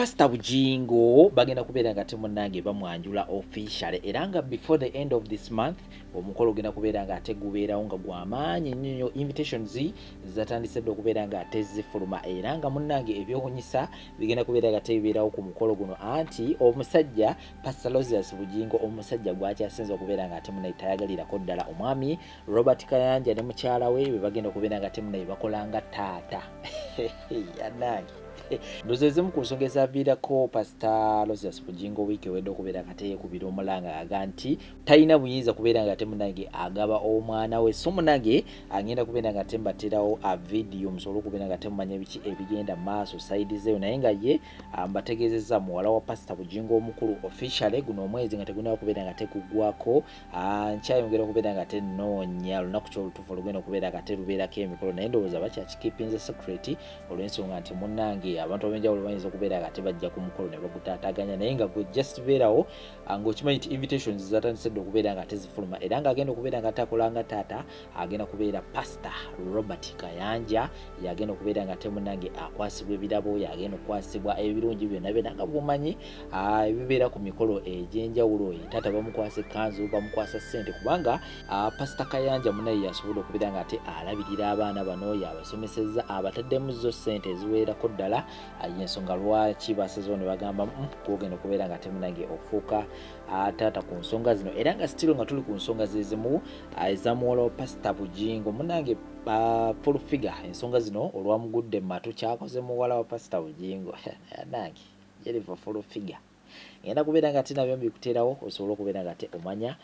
Pastor Bujingo bagenda kubeera nga temunnange bamwanjula officially era nga before the end of this month omukolo genda kubeera nga ate gubeerawo nga gw'amaanyi nnyo. Invitations zatandise dde okubeera nga ate zifuluma era nga munnange ebyowunyisa bigenda kubeera nga tebibeerawo ku mukolo guno, anti omusajja Pastor Rosias Bujingo omusajja gwakyasinza okubeera nga ate munnaye tayagalirako ddala omwami Robert Kayanja ne mukyala we be bagenda okubeera nga temunnaye bakolanga taata yanange ndozezemu ku nsonga ezaviirako Pastor Rosias Bujingo wiiki ewedde okubeera nga teyeekubira omulanga aga nti talina buyinza kubeera nga temunange agaba omwana we, so munange agenda kubeera nga tembaterawo a video musobole okubeera nga temumanya biki ebigenda maaso saidi zeyo, naye nga ye mbategeezezza muwala wa Pastor Bujingo omukulu officially guno omwezi nga tegunda kubeera nga tekugwako. Nkyayongera okubeera nga tenoonya lunaku kyolutuufu olugenda okubeera nga terubeerako emikolo, naye ndowooza bakyakikipinze secret olw'ensonga nti munnange abantu ab'enjawulo bayinza okubeera nga tebajja ku mukolo ne bagutaataganya, naye nga gwe just beerawo ng'okimanyi nti invitations zatandise dde okubeera nga tezifuluma era nga agenda okubeera nga takolanga taata agenda kubeera Pastor Robert Kayanja yagenda okubeera nga temunnange akwasibwa ebirabo, yagenda okukwasibwa ebirungi byonna byonna nga bumanyi ebibeera ku mikolo egy'enjawulo. Taata bamukwasa ekkanzu, bamukwasa ssente kubanga Pastor Kayanja munnaye yasobola okubeera nga ate alabirira abaana bano, yabasomesezza abataddemu zo ssente eziweerako ddala. Yensonga lwaki basazewo ne bagamba gwogenda okubeera nga temunnange ofuuka taata ku nsonga zino era nga sitiro nga tuli ku nsonga zezimu ezamuwala wa Pastor Bujingo munnange full figure ensonga zino olwamugudde matu kyakoze muwala wa Pastor Bujingo nange yeriva full figure ngenda kubeera nga tina byombi kuteerawo osobola okubeera nga te omanya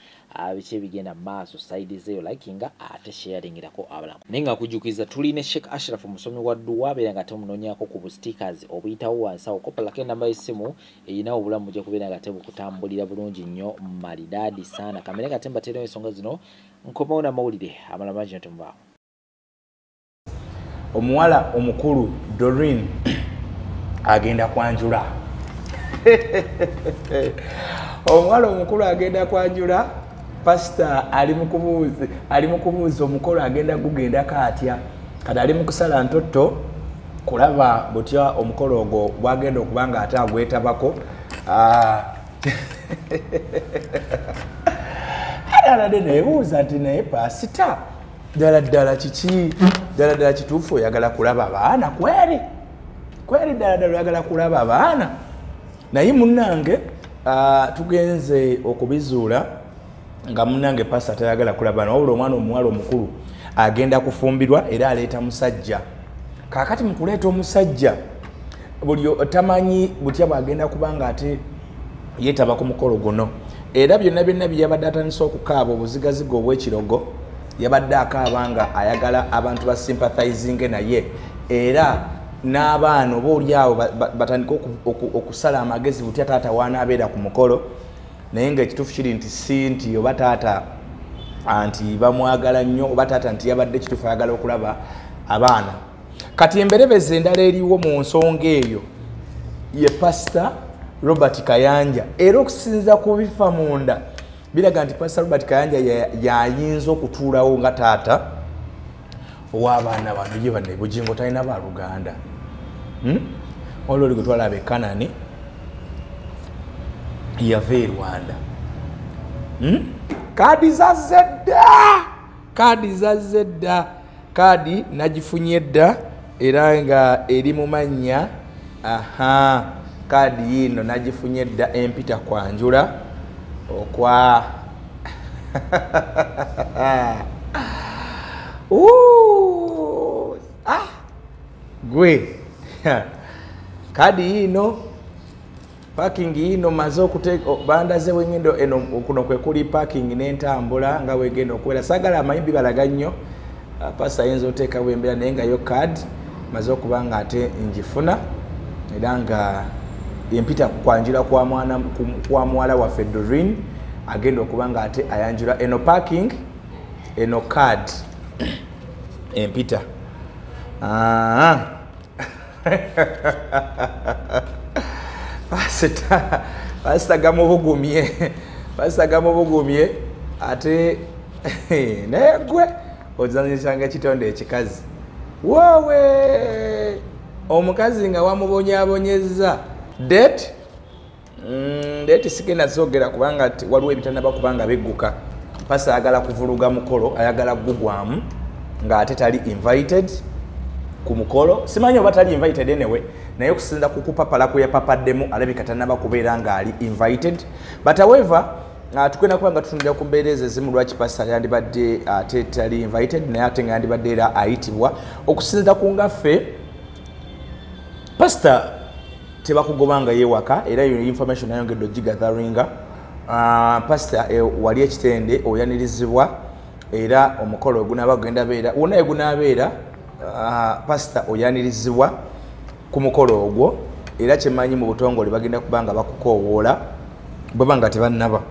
biki ebigenda maaso saidi zeyo likinga ate sharingirako abalamu. Naye nga kujjukiza tuli ne Sheikh Ashraf musomi wa dduwa abeera nga temunoonyako ku stickers obuyitawo wansi awo kopalako enamba y'essimu eyina obulamu gye kubeera nga tebukutambulira bulungi nnyo malidaadi saana. Kamere nga tembateerawo ensonga zino nkomawo n'amawulire amalala mangi ntumubaawo. Omuwala omukulu Doreen agenda kwanjula omuwala omukulu agenda kwanjula. Pastor ali mu kubuuza omukolo agenda gugendako atya, kati ali mu kusala ntotto kulaba butya omukolo ogwo bwagenda okuba nga ate agwetabako. Alalade nebuuza nti naye pasita ddala kiki, ddala kituufu oyagala kulaba baana kweri ddala oyagala kulaba abaana? Naye munnange tugenze okubizuula nga munnange Pastor tayagala kulaba wabula omwana omuwala omukulu agenda kufumbirwa era aleeta musajja. Kaakati mu kuleeta omusajja buli tamanyi butya bwagenda kubanga ate yeetaba ku mukolo guno, era byonna bye yabadde atandise okukaaba obuzigaziga obw'ekirogo yabadde akaaba nga ayagala abantu basympathizinge naye era n'abaana oba oliawo batandika okusala amagezi butya taata waanaabeera ku mukolo. Naye ng'ekituufu kiri nti si nti oba taata anti bamwagala nnyo oba taata nti yabadde ekituufu ayagala okulaba abaana. Kati emberebeze endala eriwo mu nsonga eyo ye Pastor Robert Kayanja, era okusinza ku bifa munda biraga nti Pastor Robert Kayanja yayinza okutuulawo nga taata ow'abaana bano ye banne Bujingo talina baaluganda. Olwo gwe twalaba e Kanani yava e Rwanda. Kaadi zazze dda, kaadi nagifunye dda era nga eri mu mannya kaadi yino nagifunye dda empita kwanjula okwa gwe kaadi yino parking yino maze okuteeka bandaze wenyendo eno kuno kwe kuli parking n'entambula nga wegenda okuwera. Sagala amayimbi balaga nnyo Pastor ayinza oteeka bwembera naye nga yo card maze okuba nga ate njifuna era nga empita kwanjula kwa muwala waffe Doreen agenda okuba nga ate ayanjula eno parking eno card empita. Pastor gamubugumye ate naye gwe ozanyisanga ekitonde ekikazi wowe omukazi nga wamubonyabonyezza date sigenda zogera kubanga waliwo ebitanaba kubanga bigguka. Pastor ayagala kuvuluga mukolo, ayagala gugwamu nga ate tali invited ku mukolo. Simanyi oba tali invited anyway, naye okusinza ku kupapala kwe yapapaddemu alabika tanaba kubeera nga ali invited. But however, tukena kubanga tutunira ku mbeereza ezimu lwaki pastor yandibadde ate tali invited naye ate nga yandibadde era ayitibwa. Okusinza ku ngaffe pastor tebakugobanga yewaka era yo information ayongedde ogigatharinga. Pastor wali ekitende oyanirizibwa era omukolo ogunaba genda beera wonna egunabeera pastor oyanirizibwa ku mukolo ogwo era kyemanyi mu butongole bagenda kubanga bakukoowoola bwebanga tebannaba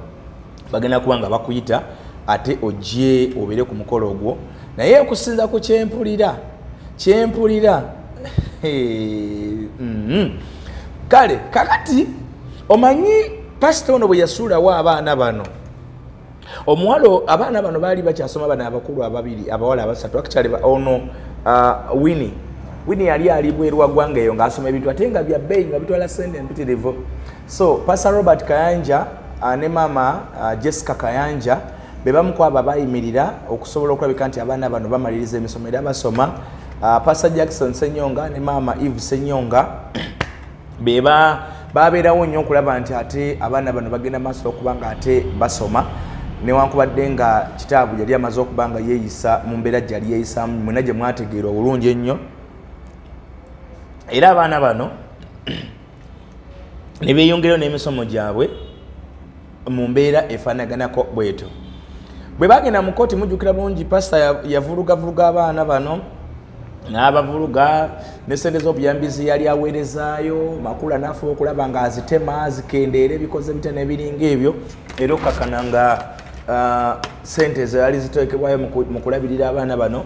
bagenda kubanga bakuyita ate ojje obeere ku mukolo ogwo naye okusinza ku kyempulira kale kakati omanyi pastor ono bwe yasuulawo abaana bano omuwalo abaana bano baali bakyasoma bano abakulu ababiri abawala abasatu actually ono Winnie yali ali bweru wa ggwanga eyo ng'asoma ebintu ate nga bya bbeeyi nga bitwala ssente empitirivu. So Pastor Robert Kayanja ne mama Jessica Kayanja be bamu ku abo abayimirira okusobola okulabika nti abaana bano bamaliriza emisomo era basoma. Pastor Jackson Senyonga ne mama Eve Senyonga babeerawo nnyo okulaba nti ate abaana bano bagenda maaso okubanga ate basoma newankubadde nga kitaabu yali amaze okubanga yeeyisa mu mbeera gyali yeeyisaamu mwena gye mwategeera obulungi ennyo. Era abaana bano ne beeyongerayo n'emisomo gyabwe mu mbeera efaanaganako bwetyo. Bwe bagenda mu kooti mujjukira bulungi pastor yavulugavuruga abaana bano n'abavuluga ne ssente z'obuyambizi yali aweerezaayo makula n'afuba okulaba nga azitema zikendeera ebikoze bite n'ebiringa ebyo era okakana nga ssente ezo yali ziteekebwayo mu kulabirira abaana bano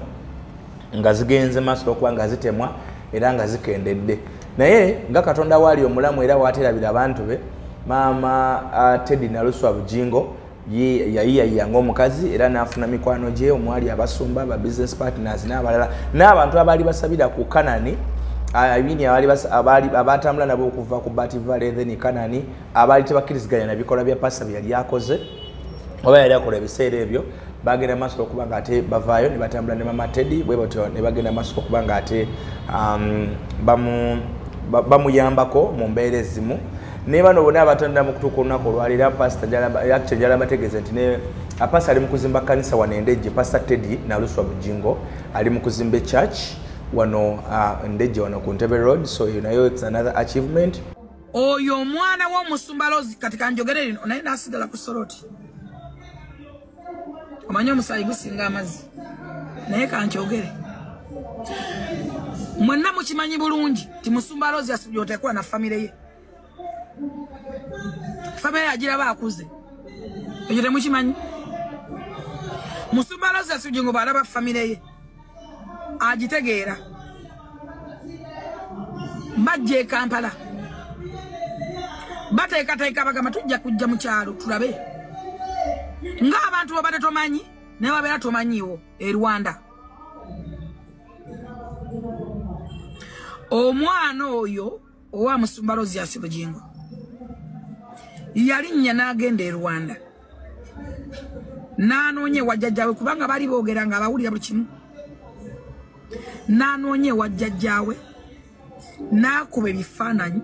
nga zigenze maaso okuba nga zitemwa era nga zikendedde. Naye nga Katonda waali omulamu era waaterabira abantu be maama Teddy Naluswa Bujingo yayiyayiya ng'omukazi era n'afuna mikwano gye omwali abasumba ba business partners n'abalala n'abantu abaali basabira ku Kanani abini abatambula nabo okuva ku Bati Valley then Kanani abaali tebakkiriziganya na bikola bya pastor byali akoze oba yali akola ebiseera ebyo bagenda maaso okuba nga ate bavaayo ne batambula ne mama Teddy bwe batyo ne bagenda maaso okuba nga ate bamuyambako mu mbeera ezimu. Ne bano bonna abatondera mu kutuuka olunaku olwalira pastor Jalaba bategeeza nti ne pastor ali mu kuzimba kanisa wano Endejje. Pastor Teddy Naluswa Bujingo ali mu kuzimba church wano Endejje wano ku Ntebe Road. So you know it's another achievement. Oyo mwana w'omusumba Lozi katika njogere lino naye nasigala ku Soroti. Omanyi omusaayi gusinga amazzi naye kankyogere mwenna mukimanyi bulungi ti musumba Lozi asubye oteekula na famire ye. Famire agiraba akuze ekyo temukimanyi. Musumba Lozi asubye ngo balaba famire ye agitegeera bajja e Kampala bateekateeka bagamba tujja kujja mu kyalo tulabe ng'abantu babadde tomanyi naye babeera tomanyiwo e Rwanda. Omwana oyo owa musumba Lozi Bujingo yalinnya n'agenda e Rwanda n'anoonya wajjajjaawe kubanga bali boogera nga abawulira buli kimu. N'anoonya wajjajjaawe n'akuba ebifaananyi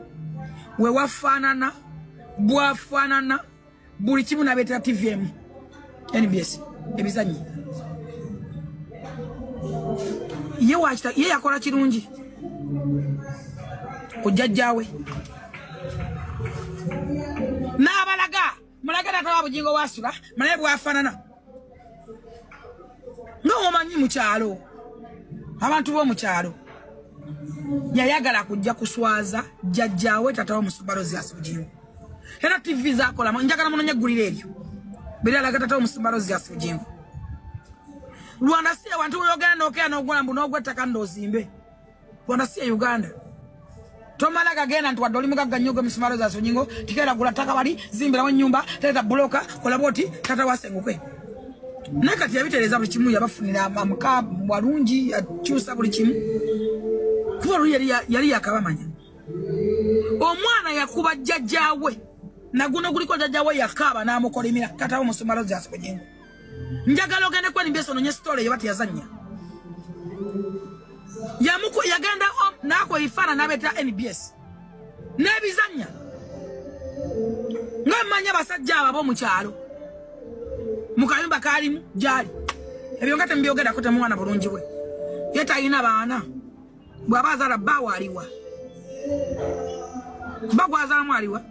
we wafaanana bwafaanana buli kimu n'abeetera TVM NBS ebizanyi. Ye yakola kirungi ku jjajjaawe n'abalaga mulagala tawa Bujingo wasula naye bwafaanana ng'omanyi mu kyalo abantu b'omu kyalo yayagala kujja kuswaza jjajjaawe tata w'omusumba Lozi Bujingo. Era TV zakola njagala muno nyeggulira ebyo biralaga tata w'omusumba Lozi Bujingo. Rwanda si abantu oyogera n'okera n'ogwambu n'ogwettaka ndozimbe. Rwanda si Uganda. Tomala gagenda nti wadde oli mugagga nnyo Musumba Lozi Bujingo tikeera gula ttaka wali zimbirawo ennyumba teeta buloka kola bwoti tata wasenguke. Naye kati yabitereeza buli kimu yabafunira amuka walungi yakyusa buli kimu kuba yali yakabamanya. omwana yakuba jjajjaawe naguno guliko jjajjaawe yakaaba n'amukolimira tatawo musumalo zasikujengo njagala ogende kwani mbeso nonye story yabati yazanya yamuko yagenda nako ifana nabeta NBS nebizanya ngamanya basajja ababo mu kyalo mukayumba kalimu jali ebyo ngate mbyogera kote mwana bulungi we yeta ina baana bwabazala bawaliwa bagwaza mwaliwa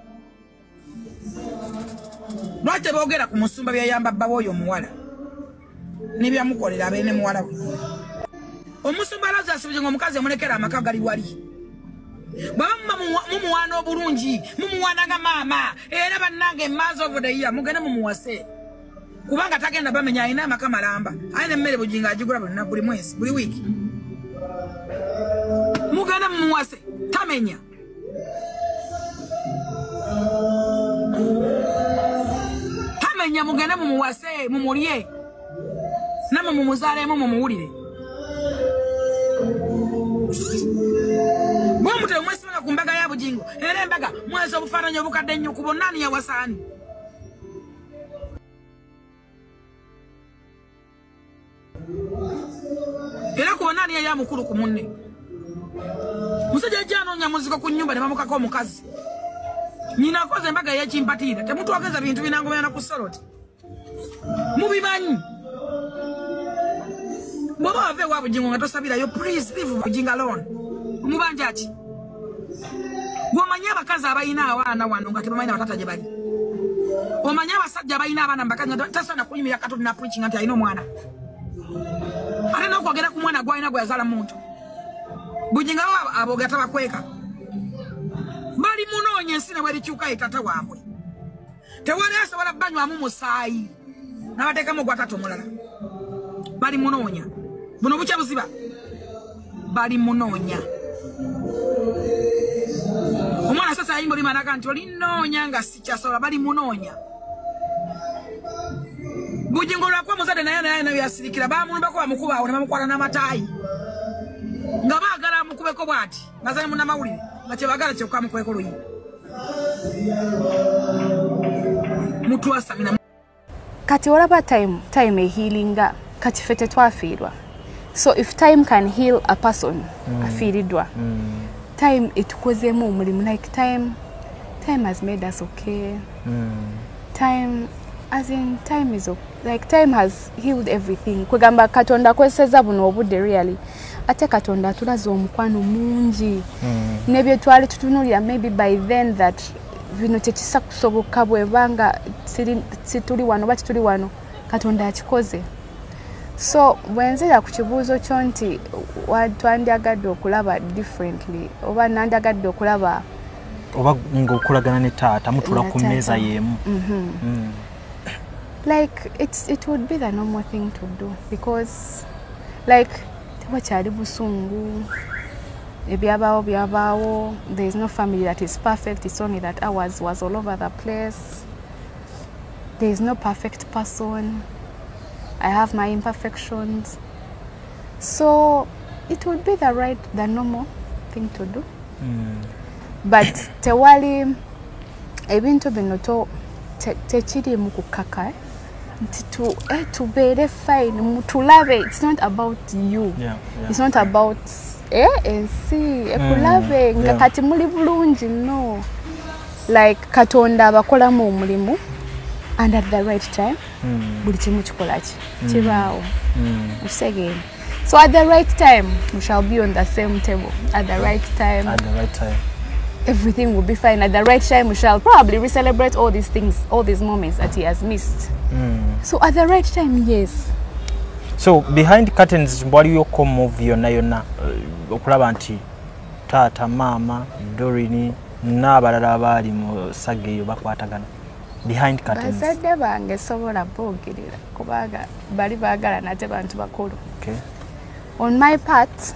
lwate boogera ku musumba byayamba babo oyo muwala nebyamukolera abene muwala we omusumba laza asubije ngomukazi amunekera amaka gali wali baba mumuwana obulungi mumuwana nga mama era bannange mazo over the year mugende mumuwase kubanga tagenda bamenya ina amaka malamba ayine mmere bujinga ajigula bonna buli mwezi buli wiki mugende mumuwase tamenya tamenya mugende mumuwase mumulye namwe mumuzalemu mumuwulire Mumute mwesi nga kumbaga ya bujingo era embaga mwezi obufaananyi obukadde nnyo kubo nani ya wasaani era kubo nani ya mukulu ku munne musajja jano muziko ku nyumba ne bamukako omukazi nyina koze embaga ya chimpatira temuntu wageza bintu binangomera ku saloti mubimanyi Baba ave wa bujingo nga tosabira yo please leave bujinga alone mubanja ati Gomanya bakazi abayina abaana wano nga tebamayina batata gye bali omanya abasajja abayina abaana mbakazi nga tasana kunyumira katoli na preaching anti ayina omwana ate n'okwogera ku mwana gwalina gwe yazaala muntu bujinga aboga tabakweka bali munoonya ensi ne bwerikyuka etata waabwe tewali asobola banywamu musaayi n'abateekamu gwatata omulala bali munoonya buno bucha buziba bali munoonya omwana sasa ayimbo limanaga nti olinoonya nga sikyasobola bali munoonya bujingo lwakwa muzadde naye nabyasirikira bamunumbako bamukubaawo ne bamukwala n'amataayi nga baagala amukubeko bw'ati nga zali munnamawulire nga kyebaagala kyokka amukubeko luyi mutwasamina kati olaba time ehealinga kati fete twafiirwa so if time can heal a person afiiriddwa time etukozemu omulimu like time has made us okay time as in time is like time has healed everything kwegamba katonda kweseza buno obudde really ate katonda tulaze omukwano mungi nebyo twali tutunulira maybe by then that bino tekisa kusoboka bwebanga situli wano bati tuli wano katonda akikoze so bwenzira ku kibuuzo kyo nti twandyagadde okulaba differently oba nandyagadde okulaba oba ng'okulagana ne taata mutula ku mmeeza y'emu like it would be the normal thing to do because like tewakyali busungu ebyabaawo there is no family that is perfect. It's only that ours was all over the place. There is no perfect person. I have my imperfections. So it would be the normal thing to do. But tewali ebintu bino tekiri mu kukaka tubeere fine mutulabe. It's not about you. It's not about ensi ekulabe nga kati muli bulungi no. Like katonda abakolamu omulimu and at the right time buli kimu kikola kibaawo. Again. So at the right time we shall be on the same table. At the right time everything will be fine. At the right time we shall probably re-celebrate all these things, all these moments that he has missed. So at the right time, yes. So behind curtains waliyo ko movie yonna okulaba nti taata mama Dorini n'abalala abaali mu saga eyo bakwatagana behind curtains. Bazadde bange sobola boogerera kubanga bali baagala nate bantu bakulu. Okay. On my part,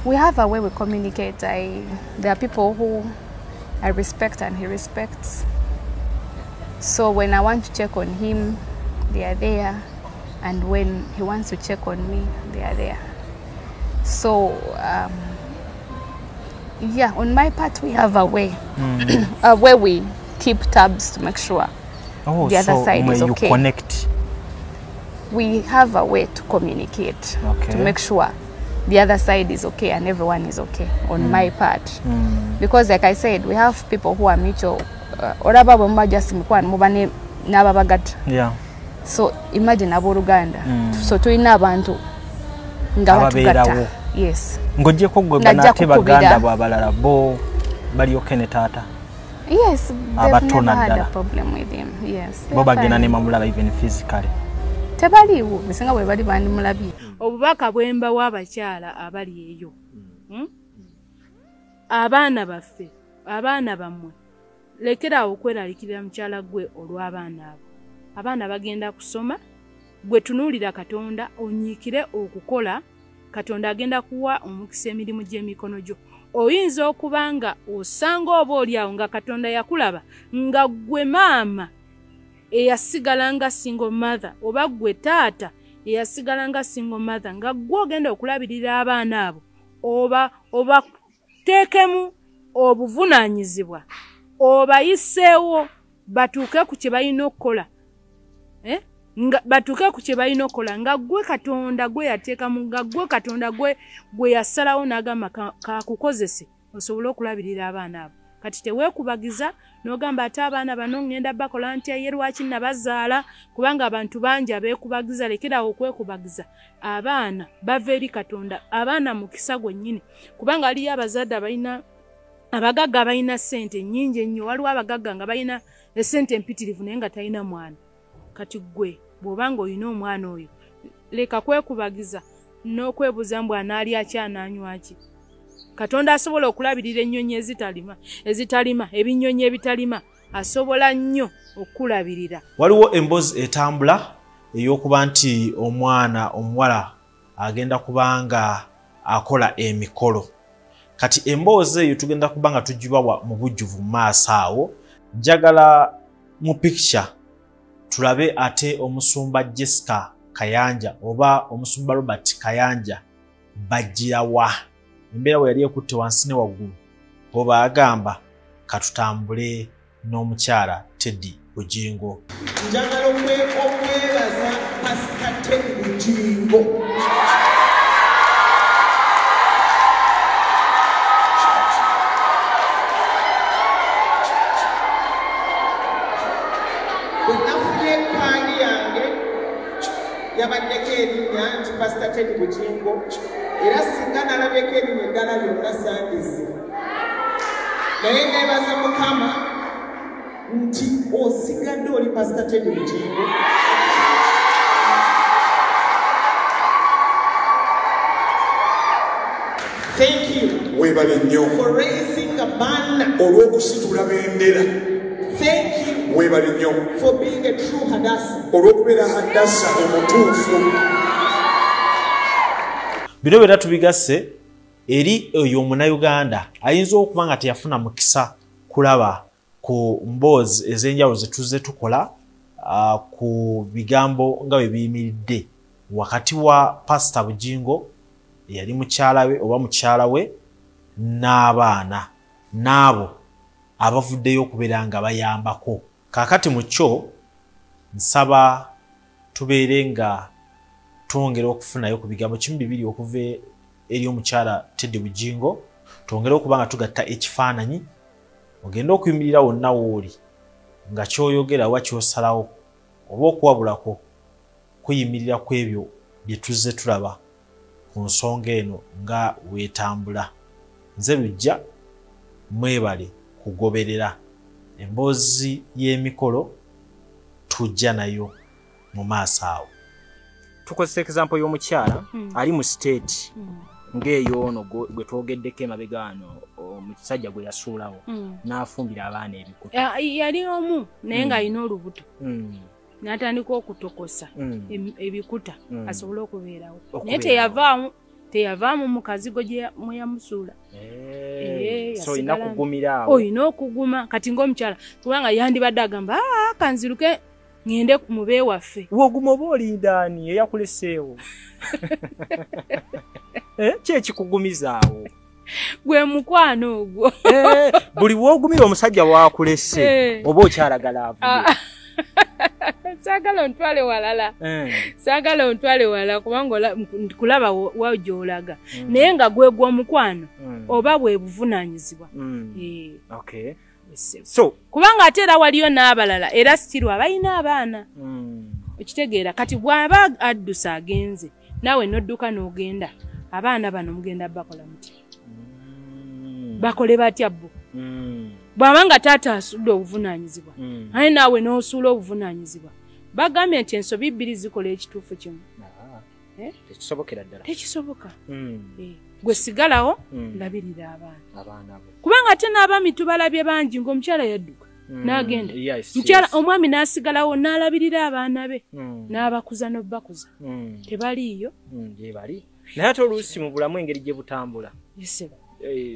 we have a way we communicate. There are people who I respect and he respects. So when I want to check on him, they are there. And when he wants to check on me, they are there. So Yeah, on my part, we have a way where we keep tabs to make sure the other side is okay. You connect. We have a way to communicate to make sure the other side is okay and everyone is okay on my part. Because like I said, we have people who are mutual. Yeah. So imagine Aboruganda. So tulina abantu nga batugata. Yes. Ngoje ko gwe banate baganda bwabalala bo bali okene tata. Yes, they've never had a problem with him. Yes. Bo bagena ne mamulaba even physically. Tebaliwo bisinga bwe bali bandi mulabi. Obubaka bwemba w'abakyala abali eyo. Abaana baffe, abaana bammwe. Lekera okweralikira mukyala gwe olw'abaana abo. Abaana bagenda kusoma, gwe tunuulira Katonda onyiikire okukola, Katonda agenda kuwa omukisa emirimu gy'emikono gyo. Oyinza okubanga osanga oba oliawo nga Katonda yakulaba nga gwe maama eyasigala nga single mother oba gwe taata eyasigala nga single mother nga gwe ogenda okulabirira abaana abo oba teekemu obuvunaanyizibwa obayiseewo batuuke ku kye balina okukola. Batuuke ku kye balina okukola nga gwe Katonda gwe yateekamu nga gwe Katonda gwe yasalawo n'agamba kakukozese osobole okulabirira abaana abo. Kati teweekubagiza n'ogamba ate abaana bano ngenda bakola ntya ye lwaki nabazaala kubanga abantu bangi abeekubagiza. Lekerawo okwekubagiza. Abaana bava eri Katonda, abaana mukisa gwennyini kubanga aliyo abazadde abalina abagagga balina ssente nnyingi ennyo. Waliwo abagagga nga balina essente empitirivu naye nga talina mwana. Kati gwe bw'obanga olina omwana oyo leka kwekubagiza n'okwebuuza mbu anaalya ki anaanywa ki. Katonda asobola okulabirira ennyonyi ezitalima ebinyonyi ebitalima asobola nnyo okulabirira. Waliwo emboozi etambula ey'okuba nti omwana omuwala agenda kubanga akola emikolo. Kati emboozi eyo tugenda kubanga tugibawa mu bujjuvu mu maaso awo. Njagala mu picture tulabe ate omusumba Jessica Kayanja oba omusumba Robert Kayanja bajjirawa. Embeera we yali ekutte wansi ne waggulu oba agamba katutambule n'omukyala Teddy Bugingo. Njagala okwebaza Pastor Teddy Bugingo. Yabaddeko erinnya nti Pastor Teddy Bugingo era singa nalabeko erinnya eddala lyonna sandize. Naye neebaza Mukama nti osigadde oli Pastor Teddy Bugingo. Thank you Webale nnyo for raising a banner. olw'okusitula bendera. Thank you Webale nnyo for being a true Hadassah. olw'okubeera Hadassah omutuufu. Bino byonna tubigasse eri oyo Omunnayuganda ayinza okuba nga teyafuna mukisa kulaba ku mboozi ez'enjawulo ze tuzze tukola ku bigambo nga bwe biyimiridde wakati wa Pastor Bugingo eyali mukyala we oba mukyala we n'abaana n'abo abavuddeyo okubeera nga bayambako. Kaakati mu kyo nsaba tubeere nga twongera okufunayo ku bigambo 12 okuva eri omukyala Teddy Bugingo. Twongera okuba nga tugatta ekifaananyi ogenda okuyimirira wonna wooli nga kyoyogera wa kyosalawo oba okuwabulako kuyimirira ku ebyo bye tuzze tulaba ku nsonga eno nga weetambula. Nze Lujja, mwebale kugoberera emboozi y'emikolo tujja nayo mu maaso awo. Tukozesa example y'omukyala ali mu state ng'eyo ono gwe twogeddeko emabega wano omusajja gwe yasuulawo n'afumbira abaana ebikuta. Yali omu naye ng'alina olubuto n'atandika okutokosa ebikuta asobole okubeerawo naye teyavaamu mu kazigo mwe yamusuula. So olina kugumira awo. Olina okuguma kati ng'omukyala kubanga yandibadde agamba kanziruke ngende ku mube waffe. Woguma oba olindaani eyakuleseewo. Kye kikugumiza awo. gwe mukwano ogwo. Buli wogumira omusajja wakulese oba okyalagala avuye. Sagala ontwale walala. Sagala ontwale walala kubanga kulaba wajolaga. Naye nga gwe gwo mukwano oba bwe buvunanyizibwa. Okay. So kubanga atera waliyo n'abalala era still abayina abaana. Okitegeera kati bw'aba addusa agenze nawe nodduka n'ogenda abaana bano mugenda bakola muti. Bakole batya bbo. Bw'abanga taata asudde obuvunanyizibwa aye naawe n'osuula obuvunanyizibwa bagambye nti ensobi bbiri zikola ekituufu kimu. Tekisobokera ddala. Tekisoboka. Gwe sigalawo labirira abaana kubanga ate n'abaami tubalabye bangi ng'omukyala yadduka n'agenda mukyala omwami n'asigalawo n'alabirira abaana be n'abakuza n'obbakuza tebaliiyo gye bali naye ate oluusi mu bulamu engeri gye butambula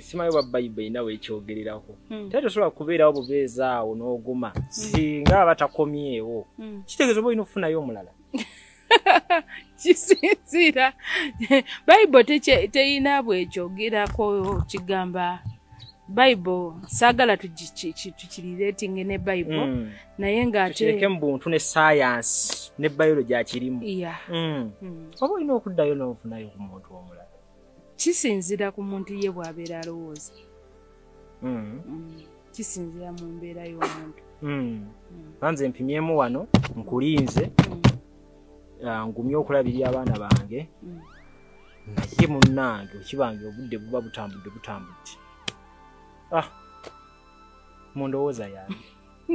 simayo ba Bayibuli nawe ekyogererako ate tosobola kubeerawo bubeezaawo n'oguma singa batakomyewo kitegeeza oba olina okufunayo omulala. Kisinzira Bayibuli teyina bwekyogerako kigamba Bible sagala tukiriretinge ne Bible naye nga kireke mu buntu ne science ne biology akirimu. Oba olina okuddayo n'ofunayo ku muntu omulala. Kisinzira ku muntu ye bw'abeera alowooza. Kisinzira mu mbeera y'omuntu. Banze mpimyemu wano nkulinze ngumye okulabirira abaana bange naye munnange okibange obudde buba butambudde. Mundowooza yani.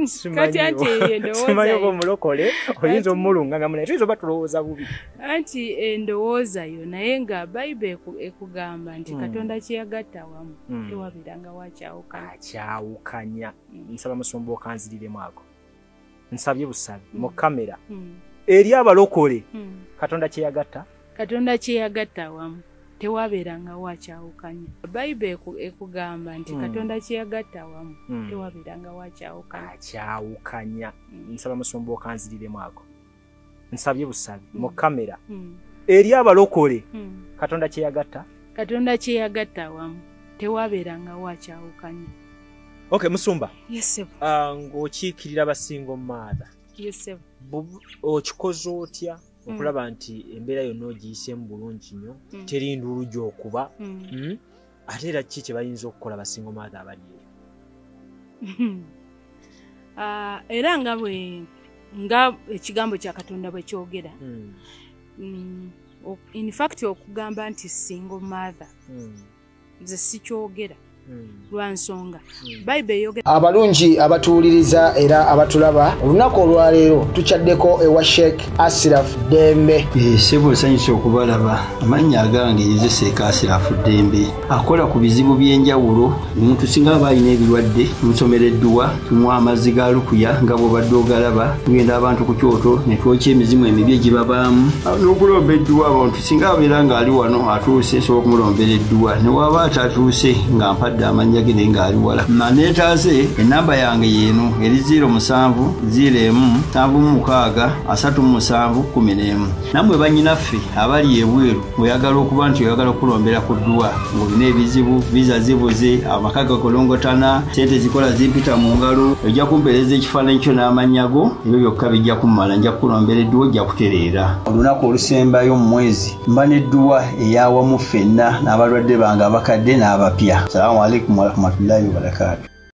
Simanyi oba omulokole oyinza omulunga nga munaye tuyinza oba tulowooza bubi. Anti endowooza yo naye nga Bayibuli ekugamba nti Katonda kyeyagatta awamu tewabeeranga wakyawukanya. Nsaba musumba okanziriremu ako. Nsabye busabi mu kamera eri abalokole Katonda kyeyagatta awamu tewabeeranga wakyawukanya. Bayibuli ekugamba nti Katonda kyeyagatta awamu tewabeeranga wakyawukanya. Nsaba musumba okanziriremu ako. Nsabye busabi mu kamera eri abalokole Katonda kyeyagatta awamu tewabeeranga wakyawukanya. Okay musumba. Yes sir. Ng'okiikirira abasingo mother. Yes sir. Okikoze otya okulaba nti embeera yonna ogiyisemu bulungi nnyo teri nduulu gy'okuba ate era kiki kye bayinza okukola basingo mother abali era nga ekigambo kya Katonda bwe kyogera in fact okugamba nti single mother nze sikyogera lwa nsonga Bayibuli eyogera. Abalungi abatuwuliriza era abatulaba olunaku olwaleero tukyaddeko ewa Sheikh Ashraf Dembe. Sebo nsanyusa okubalaba. Amannya agange Seeka Ashraf Dembe akola ku bizibu by'enjawulo. Omuntu singa aba alina ebirwadde tumusomereddwa tumuwa amazzi ga lukuya nga bw'obadde ogalaba tugenda abantu ku kyoto ne twokya emizimu emibi egibabaamu n'okulomba edduwa. Abantu singa abeera ng'ali wano atuuse sobola okumulombera edduwa ne waba atatuuse nga mpadde amanya gene ngali wala manetaze enamba yange yenu eri 0707763711 namwe banyinaffe abali ebweru oyagala okuba nti oyagala okulombera ku dduwa ng'olina ebizibu visa zibuze amakaga golongotana sente zikola zimpita mu ngalo ojja kumpereza ekifaananyi kyo n'amanyago ebyo byokka bijja kummala nja kulombera edduwa ojja kutereera. Olunaku olusembayo mu mwezi mba n'edduwa eyawamu ffenna n'abalwadde bange abakadde n'abapya. Salaamu alaikum warahmatullahi wabarakatuh.